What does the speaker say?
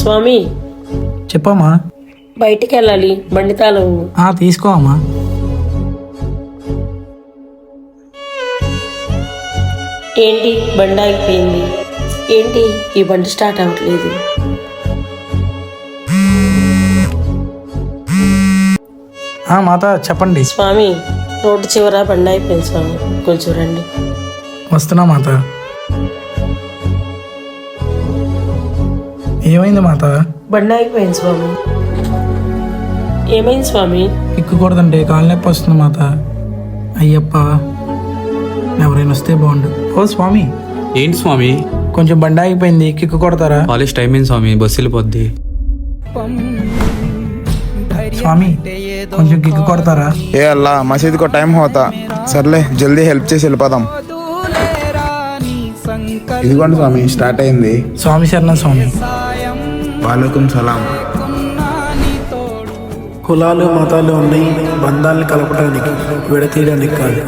స్వామి చెప్పమ్మా. బయటికి వెళ్ళాలి, బండి తాళం. తీసుకో అమ్మా. ఏంటి బండి ఆగిపోయింది? ఏంటి ఈ బండి స్టార్ట్ అవ్వట్లేదు? మాత చెప్పండి. స్వామి రోడ్డు చివర బండి అయిపోయింది స్వామి, కొంచెం రండి. వస్తున్నా మాత. ఏమైంది మాత? బండి ఆగిపోయింది స్వామి. ఏమైంది స్వామి? ఎక్కకూడదంటే కాలు నొప్పి వస్తుంది మాత. అయ్యప్ప, ఎవరైనా వస్తే బాగుండు. ఓ స్వామి. ఏంటి స్వామి? కొంచెం బండి ఆగిపోయింది, కిక్కు కొడతారా? కాలేజ్ టైం అయింది స్వామి, బస్సు వెళ్ళిపోద్ది. స్వామి కొంచెం కిక్కు కొడతారా? ఏ అల్లా, మసీద్ కో టైం హోతా. సర్లే జల్దీ హెల్ప్ చేసి వెళ్ళిపోదాం. ఇదిగోండి స్వామి, స్టార్ట్ అయింది. స్వామి శరణం స్వామి. వాలేకుం సలాం. కులాలు మతాలు ఉన్నాయి బంధాలను కలపడానికి, విడతీయడానికి కాదు.